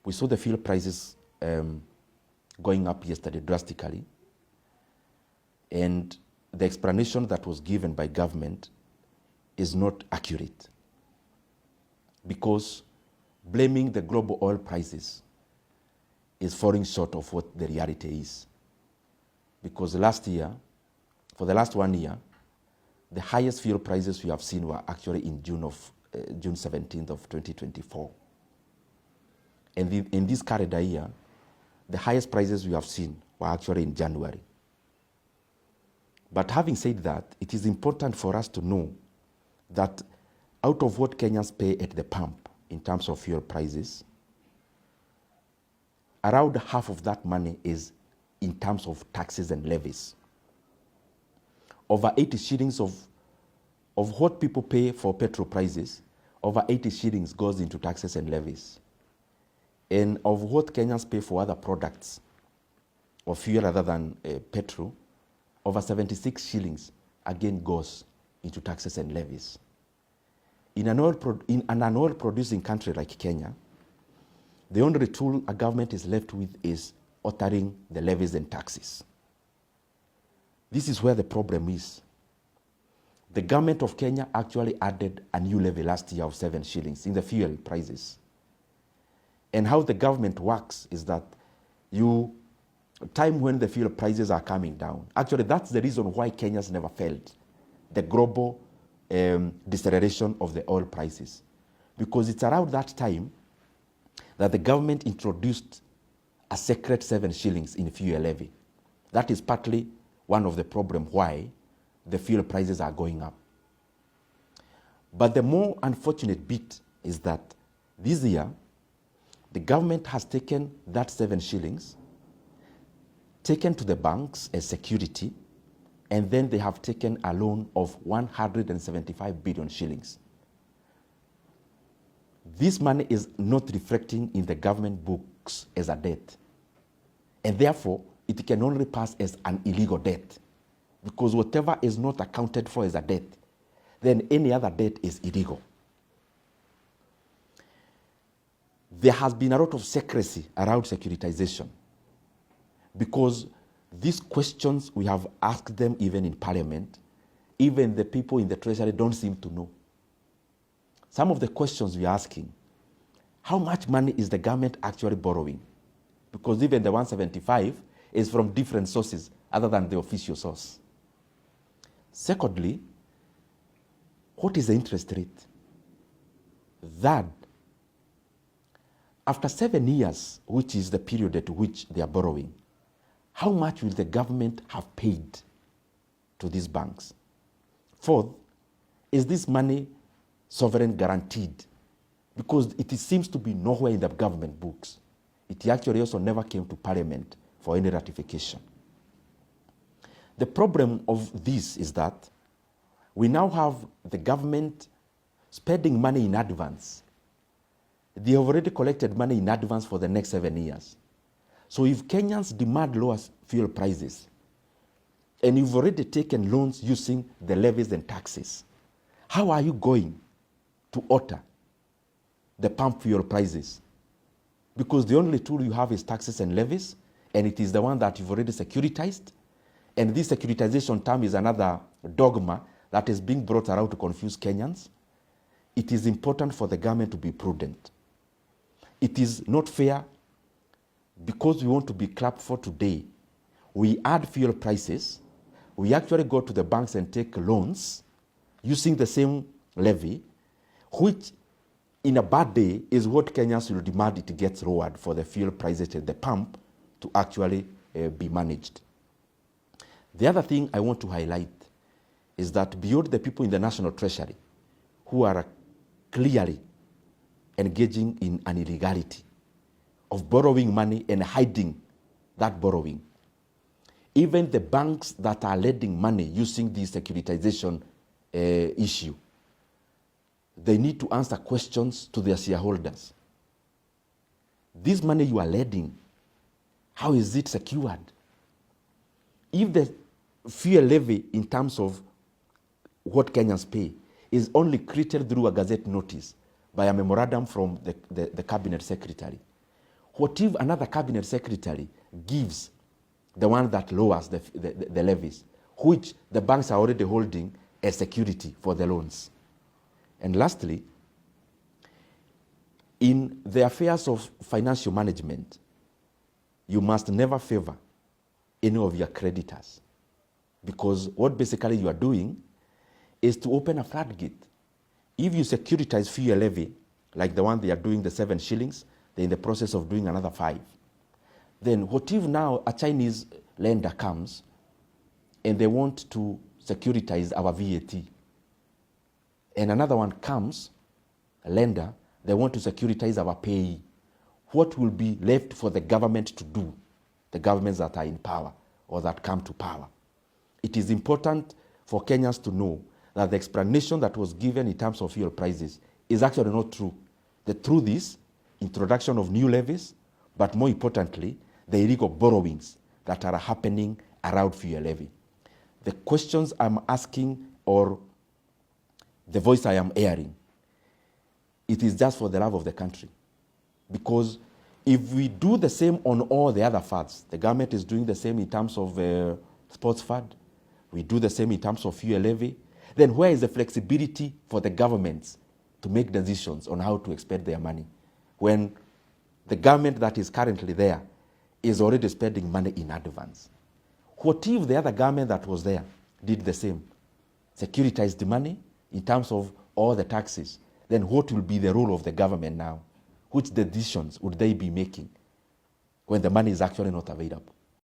We saw the fuel prices going up yesterday drastically, and the explanation that was given by government is not accurate, because blaming the global oil prices is falling short of what the reality is. Because last year, for the last 1 year, the highest fuel prices we have seen were actually in June 17th of 2024. And in this calendar year, the highest prices we have seen were actually in January. But having said that, it is important for us to know that out of what Kenyans pay at the pump in terms of fuel prices, around half of that money is in terms of taxes and levies. Over 80 shillings of what people pay for petrol prices, over 80 shillings goes into taxes and levies. And of what Kenyans pay for other products or fuel other than petrol, over 76 shillings again goes into taxes and levies. In an oil-producing country like Kenya, the only tool a government is left with is altering the levies and taxes. This is where the problem is. The government of Kenya actually added a new levy last year of 7 shillings in the fuel prices. And how the government works is that time when the fuel prices are coming down, actually that's the reason why Kenyans never felt the global deceleration of the oil prices. Because it's around that time that the government introduced a secret 7 shillings in fuel levy. That is partly one of the problems why the fuel prices are going up. But the more unfortunate bit is that this year, the government has taken that 7 shillings, taken to the banks as security, and then they have taken a loan of 175 billion shillings. This money is not reflecting in the government books as a debt. And therefore, it can only pass as an illegal debt. Because whatever is not accounted for as a debt, then any other debt is illegal. There has been a lot of secrecy around securitization, because these questions, we have asked them even in Parliament, even the people in the Treasury don't seem to know. Some of the questions we are asking, how much money is the government actually borrowing? Because even the 175 is from different sources other than the official source. Secondly, what is the interest rate? Third, after 7 years, which is the period at which they are borrowing, how much will the government have paid to these banks? Fourth, is this money sovereign guaranteed? Because it seems to be nowhere in the government books. It actually also never came to Parliament for any ratification. The problem of this is that we now have the government spending money in advance. They have already collected money in advance for the next 7 years. So if Kenyans demand lower fuel prices, and you've already taken loans using the levies and taxes, how are you going to alter the pump fuel prices? Because the only tool you have is taxes and levies, and it is the one that you've already securitized. And this securitization term is another dogma that is being brought around to confuse Kenyans. It is important for the government to be prudent. It is not fair, because we want to be clapped for today. We add fuel prices. We actually go to the banks and take loans using the same levy, which in a bad day is what Kenyans will demand it gets lowered for the fuel prices at the pump to actually be managed. The other thing I want to highlight is that beyond the people in the National Treasury who are clearly engaging in an illegality of borrowing money and hiding that borrowing, even the banks that are lending money using the securitization issue, they need to answer questions to their shareholders. This money you are lending, how is it secured? If the fuel levy in terms of what Kenyans pay is only created through a gazette notice by a memorandum from the cabinet secretary, What if another cabinet secretary gives the one that lowers the levies, which the banks are already holding as security for the loans? And lastly, in the affairs of financial management, you must never favor any of your creditors, because what basically you are doing is to open a floodgate. If you securitize fuel levy, like the one they are doing, the 7 shillings, they're in the process of doing another 5. Then what if now a Chinese lender comes and they want to securitize our VAT? And another one comes, a lender, they want to securitize our payee. What will be left for the government to do, the governments that are in power or that come to power? It is important for Kenyans to know that the explanation that was given in terms of fuel prices is actually not true. The truth is introduction of new levies, but more importantly, the illegal borrowings that are happening around fuel levy. The questions I'm asking, or the voice I am airing, it is just for the love of the country. Because if we do the same on all the other funds, the government is doing the same in terms of sports fund, we do the same in terms of fuel levy, then where is the flexibility for the governments to make decisions on how to expend their money when the government that is currently there is already spending money in advance? What if the other government that was there did the same, securitized the money in terms of all the taxes? Then what will be the role of the government now? Which decisions would they be making when the money is actually not available?